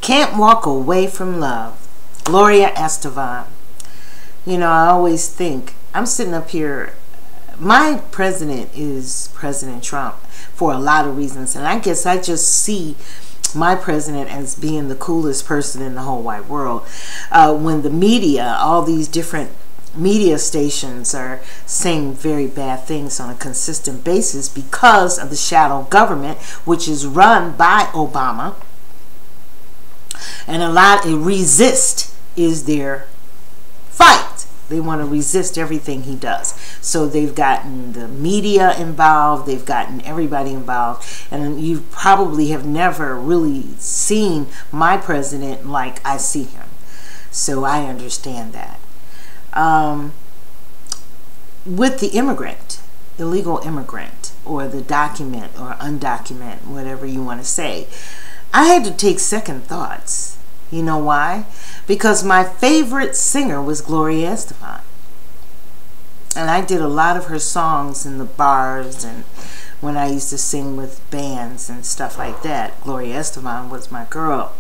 Can't walk away from love. Gloria Estefan. You know, I always think, I'm sitting up here, my president is President Trump for a lot of reasons. And I guess I just see my president as being the coolest person in the whole wide world. When the media, all these different media stations are saying very bad things on a consistent basis because of the shadow government, which is run by Obama. And resist is their fight. They want to resist everything he does. So they've gotten the media involved. They've gotten everybody involved. And you probably have never really seen my president like I see him. So I understand that. With the immigrant, illegal immigrant, or the document or undocumented, whatever you want to say, I had to take second thoughts. You know why? Because my favorite singer was Gloria Estefan. And I did a lot of her songs in the bars and when I used to sing with bands and stuff like that. Gloria Estefan was my girl.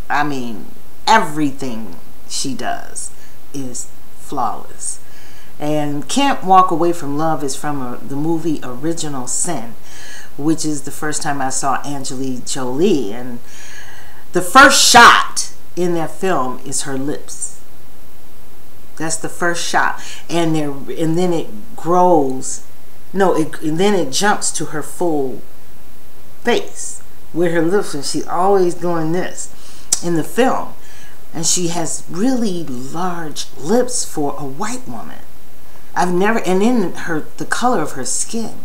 I mean, everything she does is flawless. And Can't Walk Away from Love is from the movie Original Sin, which is the first time I saw Angelina Jolie. And the first shot in that film is her lips. That's the first shot. And then it grows. No, and then it jumps to her full face with her lips. And she's always doing this in the film. And she has really large lips for a white woman. I've never, and then the color of her skin,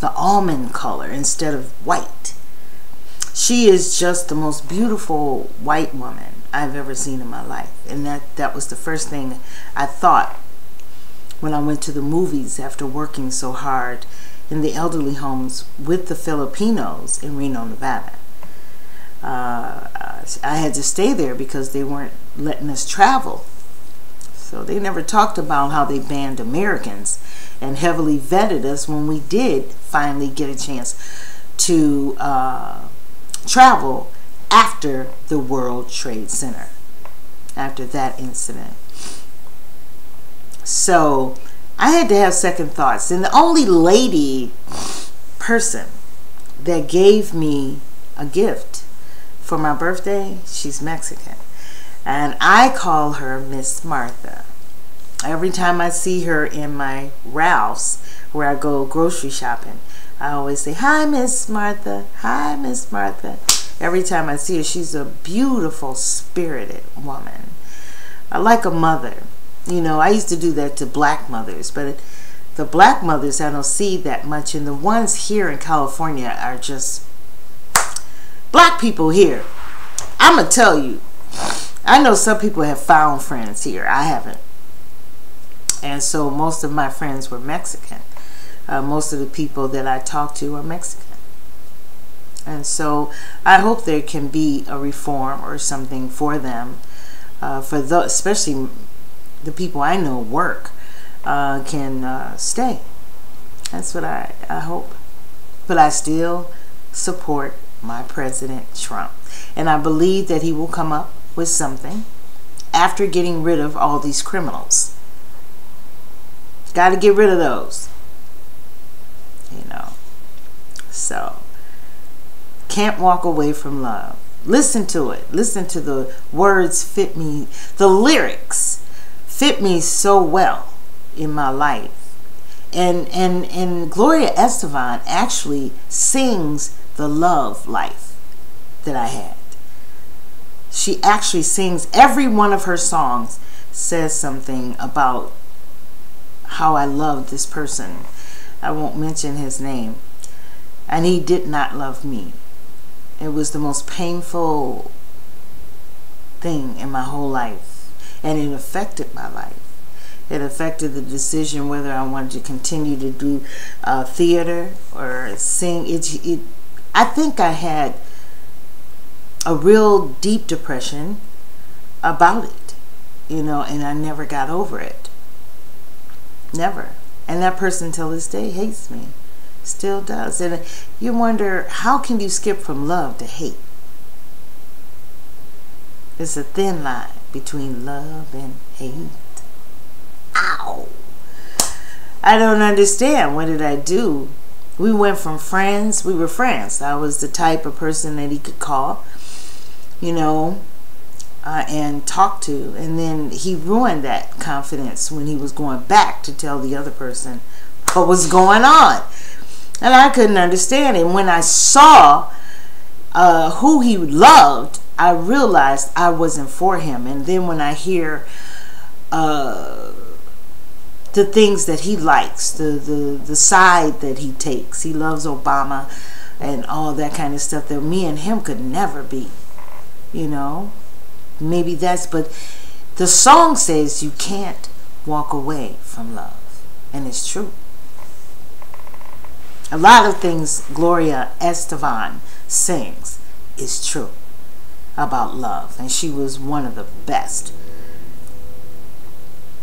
the almond color instead of white. She is just the most beautiful white woman I've ever seen in my life. And that was the first thing I thought when I went to the movies after working so hard in the elderly homes with the Filipinos in Reno, Nevada. I had to stay there because they weren't letting us travel. So they never talked about how they banned Americans and heavily vetted us when we did finally get a chance to travel after the World Trade Center, after that incident. So I had to have second thoughts. And the only lady person that gave me a gift for my birthday, she's Mexican. And I call her Miss Martha. Every time I see her in my Ralph's, where I go grocery shopping, I always say, "Hi, Miss Martha. Hi, Miss Martha." Every time I see her, she's a beautiful, spirited woman. Like a mother. You know, I used to do that to black mothers, but the black mothers I don't see that much, and the ones here in California are just black people here. I'm going to tell you, I know some people have found friends here. I haven't. And so most of my friends were Mexican. Most of the people that I talk to are Mexican. And so I hope there can be a reform or something for them, for those, especially the people I know work, can stay. That's what I hope. But I still support my President Trump. And I believe that he will come up with something after getting rid of all these criminals. Got to get rid of those. You know. So, Can't Walk Away from Love. Listen to it. Listen to the words fit me. The lyrics fit me so well in my life. And Gloria Estefan actually sings the love life that I had. She actually sings, every one of her songs says something about how I loved this person. I won't mention his name. And he did not love me. It was the most painful thing in my whole life. And it affected my life. It affected the decision whether I wanted to continue to do theater or sing. I think I had a real deep depression about it, you know, and I never got over it. Never. And that person till this day hates me. Still does. And you wonder, how can you skip from love to hate? It's a thin line between love and hate. Ow! I don't understand. What did I do? We went from friends. We were friends. I was the type of person that he could call, you know, and talk to. And then he ruined that confidence when he was going back to tell the other person what was going on. And I couldn't understand it. When I saw who he loved, I realized I wasn't for him. And then when I hear the things that he likes, the side that he takes, he loves Obama and all that kind of stuff, that me and him could never be, you know. Maybe that's, but the song says you can't walk away from love, and it's true. A lot of things Gloria Estefan sings is true about love, and she was one of the best.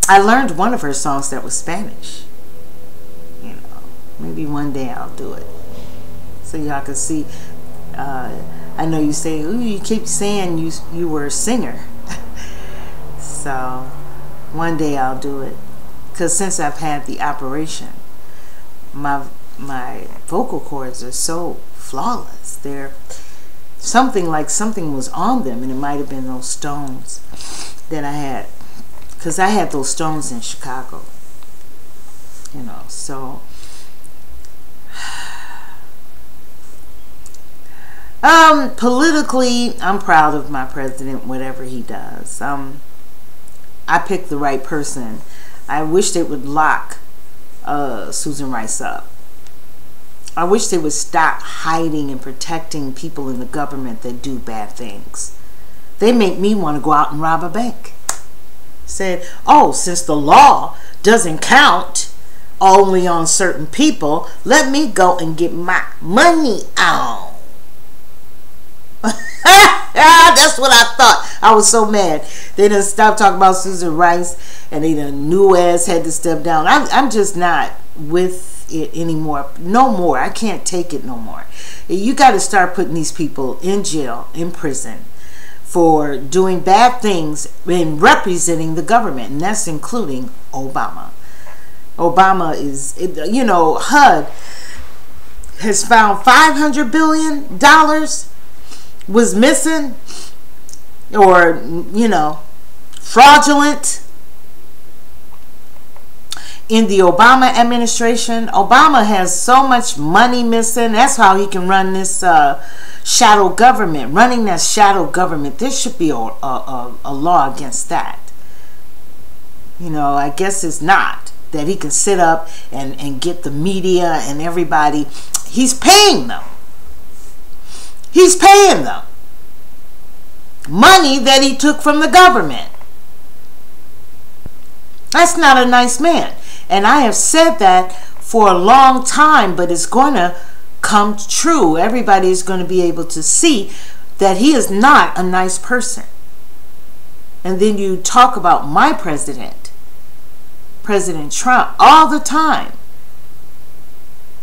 I learned one of her songs that was Spanish. You know, maybe one day I'll do it so y'all can see. I know you say, ooh, you keep saying you were a singer. So one day I'll do it, because since I've had the operation, my vocal cords are so flawless. They're something like something was on them, and it might have been those stones that I had, because I had those stones in Chicago, you know. So politically, I'm proud of my president, whatever he does. I picked the right person. I wish they would lock Susan Rice up. I wish they would stop hiding and protecting people in the government that do bad things. They make me want to go out and rob a bank. Said, oh, since the law doesn't count only on certain people, let me go and get my money on. That's what I thought. I was so mad. They done stopped talking about Susan Rice, and they done new ass had to step down. I'm just not with it anymore. No more. I can't take it no more. You got to start putting these people in jail, in prison, for doing bad things and representing the government, and that's including Obama. Obama is, you know, HUD has found $500 billion was missing, or, you know, fraudulent in the Obama administration. Obama has so much money missing. That's how he can run this shadow government. Running that shadow government, there should be a law against that. You know, I guess it's not. That he can sit up and get the media and everybody. He's paying them. He's paying them money that he took from the government. That's not a nice man. And I have said that for a long time, but it's going to come true. Everybody is going to be able to see that he is not a nice person. And then you talk about my president, President Trump, all the time.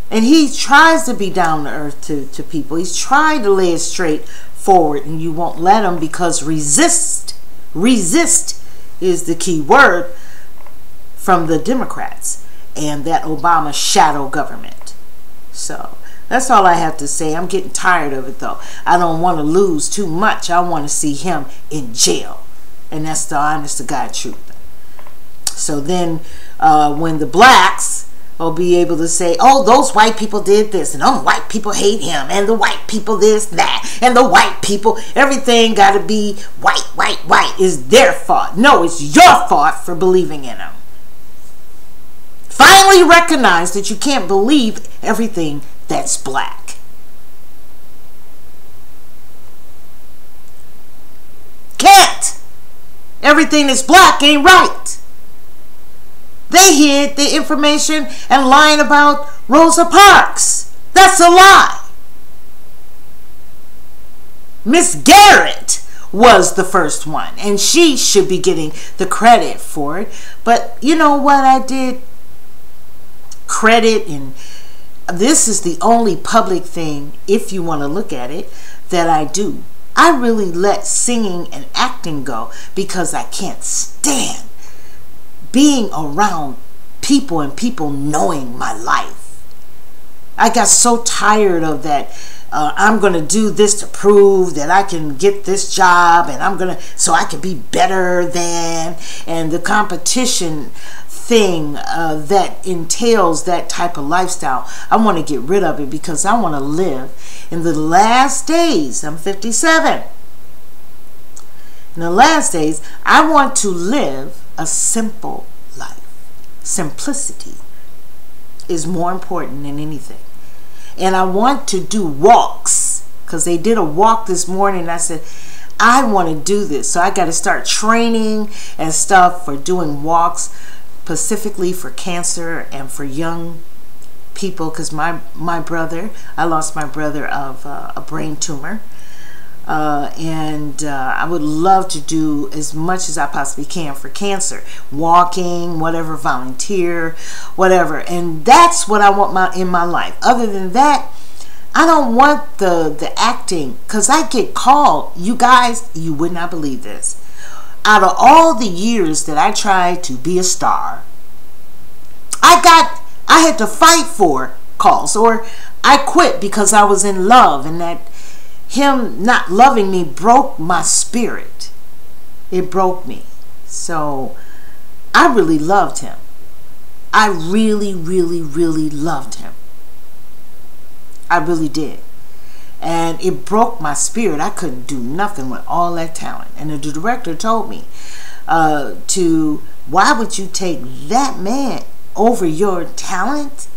And he tries to be down to earth to people. He's trying to lay it straight forward, and you won't let him, because resist is the key word from the Democrats and that Obama shadow government. So that's all I have to say. I'm getting tired of it, though. I don't want to lose too much. I want to see him in jail, and that's the honest to God truth. So then when the blacks will be able to say, oh, those white people did this, and oh, white people hate him, and the white people this, that, and the white people, everything got to be white, white, white, is their fault. No, it's your fault for believing in them. Finally recognize that you can't believe everything that's black. Can't. Everything that's black ain't right. They hid the information and lying about Rosa Parks. That's a lie. Miss Garrett was the first one, and she should be getting the credit for it. But you know what I did? Credit, and this is the only public thing, if you want to look at it, that I do I really let singing and acting go because I can't stand being around people and people knowing my life. I got so tired of that. I'm going to do this to prove that I can get this job, and so I can be better than, and the competition thing that entails that type of lifestyle. I want to get rid of it because I want to live in the last days. I'm 57. In the last days, I want to live a simple life. Simplicity is more important than anything. And I want to do walks, because they did a walk this morning, and I said, I want to do this. So I got to start training and stuff for doing walks, specifically for cancer and for young people, because my brother, I lost my brother of a brain tumor. And I would love to do as much as I possibly can for cancer, walking, whatever, volunteer, whatever. And that's what I want in my life. Other than that, I don't want the acting, because I get called. You guys, you would not believe this. Out of all the years that I tried to be a star, I had to fight for calls, or I quit because I was in love, and that him not loving me broke my spirit. It broke me. So I really loved him. I really, really, really loved him. I really did. And it broke my spirit. I couldn't do nothing with all that talent. And the director told me why would you take that man over your talent?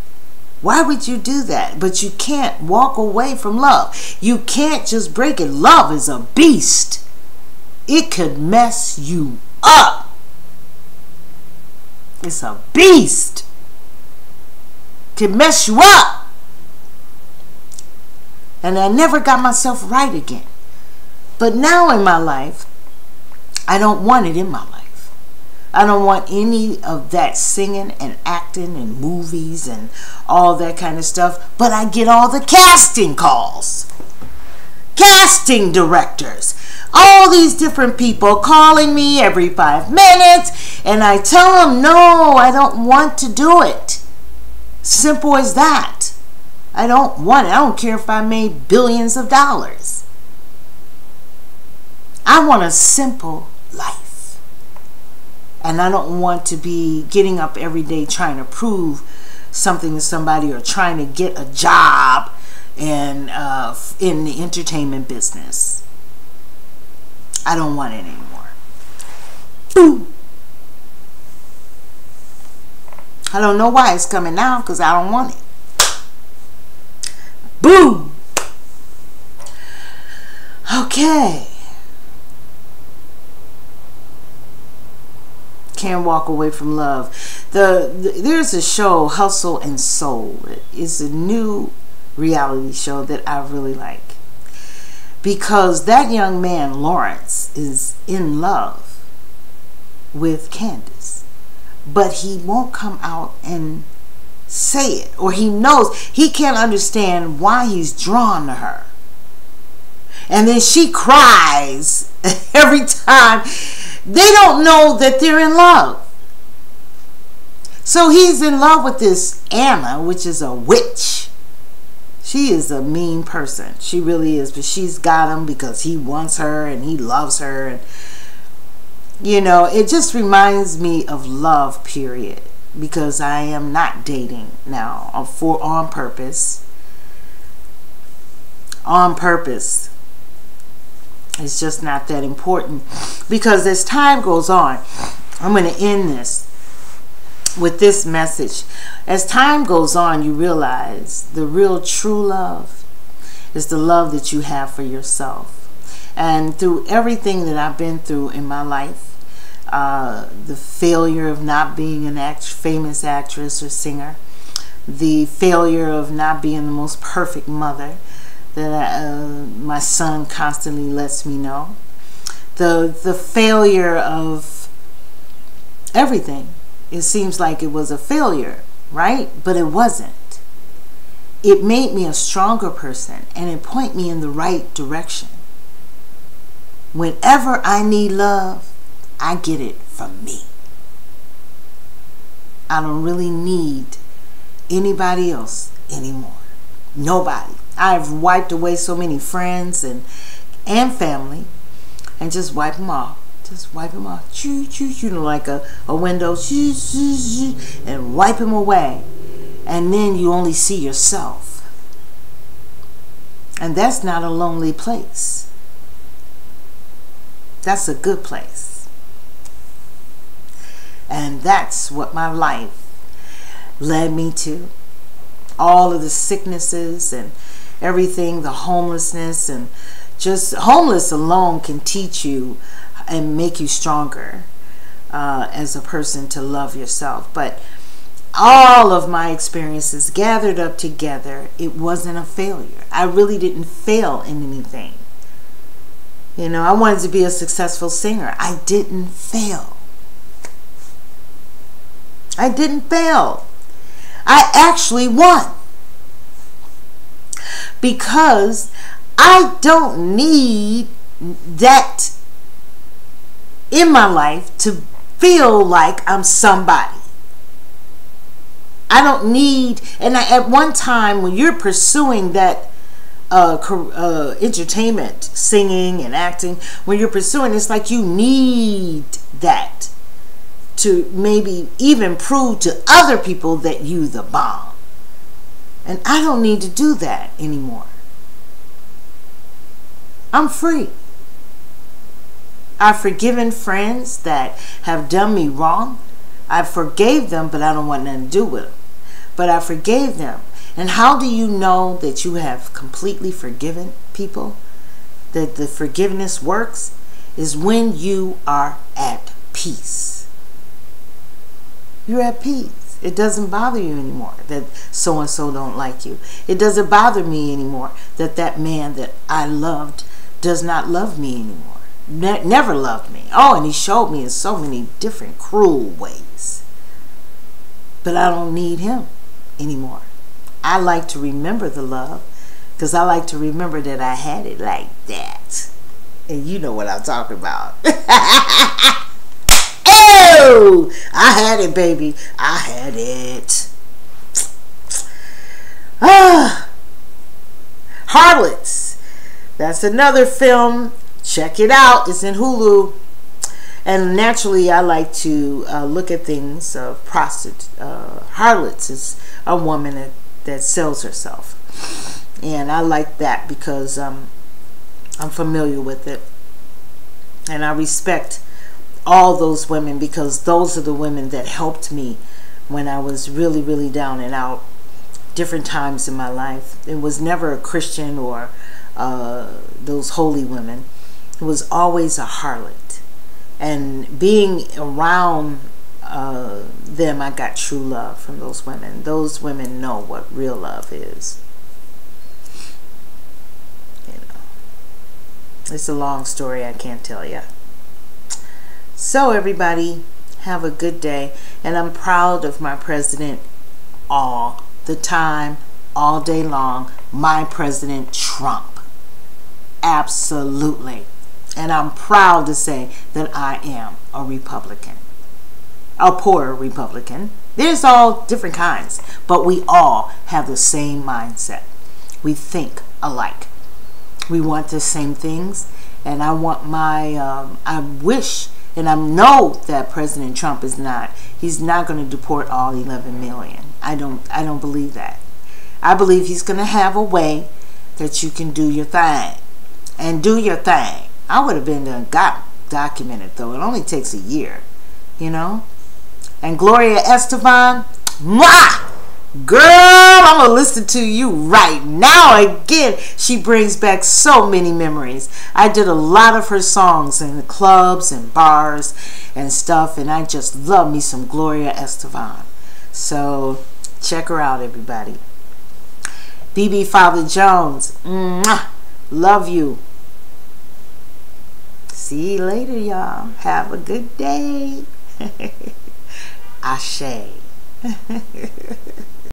Why would you do that? But you can't walk away from love. You can't just break it. Love is a beast. It could mess you up. It's a beast. It could mess you up. And I never got myself right again. But now in my life, I don't want it in my life. I don't want any of that singing and acting and movies and all that kind of stuff. But I get all the casting calls. Casting directors. All these different people calling me every 5 minutes. And I tell them, no, I don't want to do it. Simple as that. I don't want it. I don't care if I made billions of dollars. I want a simple life. And I don't want to be getting up every day trying to prove something to somebody, or trying to get a job in the entertainment business. I don't want it anymore. Boom. I don't know why it's coming now, because I don't want it. Boom. Okay. Can't walk away from love. There's a show, Hustle and Soul. It's a new reality show that I really like, because that young man Lawrence is in love with Candace, but he won't come out and say it, or he knows he can't understand why he's drawn to her. And then she cries every time. They don't know that they're in love. So he's in love with this Anna, which is a witch. She is a mean person. She really is. But she's got him because he wants her and he loves her. And, you know, it just reminds me of love, period. Because I am not dating now on purpose. On purpose. It's just not that important, because as time goes on, I'm going to end this with this message. As time goes on, you realize the real true love is the love that you have for yourself. And through everything that I've been through in my life, the failure of not being an famous actress or singer, the failure of not being the most perfect mother that my son constantly lets me know, the failure of everything. It seems like it was a failure, right? But it wasn't. It made me a stronger person, and it pointed me in the right direction. Whenever I need love, I get it from me. I don't really need anybody else anymore. Nobody. I've wiped away so many friends and family, and just wipe them off. Just wipe them off. Choo, choo, choo, like a window. Choo, choo, choo, and wipe them away. And then you only see yourself. And that's not a lonely place. That's a good place. And that's what my life led me to. All of the sicknesses and everything, the homelessness, and just homeless alone can teach you and make you stronger as a person to love yourself. But all of my experiences gathered up together, it wasn't a failure. I really didn't fail in anything. You know, I wanted to be a successful singer. I didn't fail. I didn't fail. I actually won. Because I don't need that in my life to feel like I'm somebody. I don't need, and at one time when you're pursuing that entertainment, singing and acting, when you're pursuing, it's like you need that to maybe even prove to other people that you the bomb. And I don't need to do that anymore. I'm free. I've forgiven friends that have done me wrong. I forgave them, but I don't want nothing to do with them. But I forgave them. And how do you know that you have completely forgiven people? That the forgiveness works is when you are at peace. You're at peace. It doesn't bother you anymore that so-and-so don't like you. It doesn't bother me anymore that that man that I loved does not love me anymore. Never loved me. Oh, and he showed me in so many different cruel ways. But I don't need him anymore. I like to remember the love because I like to remember that I had it like that. And you know what I'm talking about. Oh, I had it, baby. I had it. Harlots. That's another film. Check it out. It's in Hulu. And naturally, I like to look at things. Harlots is a woman that sells herself. And I like that because I'm familiar with it. And I respect all those women because those are the women that helped me when I was really, really down and out different times in my life. It was never a Christian or those holy women. It was always a harlot. And being around them, I got true love from those women. Those women know what real love is. You know, it's a long story I can't tell you. So everybody, have a good day. And I'm proud of my president all the time, all day long. My President Trump. Absolutely. And I'm proud to say that I am a Republican. A poor Republican. There's all different kinds. But we all have the same mindset. We think alike. We want the same things. And I want my, I wish, and I know that President Trump is not, he's not going to deport all 11 million. I don't believe that. I believe he's going to have a way that you can do your thing. And do your thing. I would have been documented though. It only takes a year, you know. And Gloria Estefan, mwah! Girl, I'm gonna listen to you right now again. She brings back so many memories. I did a lot of her songs in the clubs and bars and stuff, and I just love me some Gloria Estefan. So check her out, everybody. BB Father Jones, mwah! Love you. See you later, y'all. Have a good day. Ashe.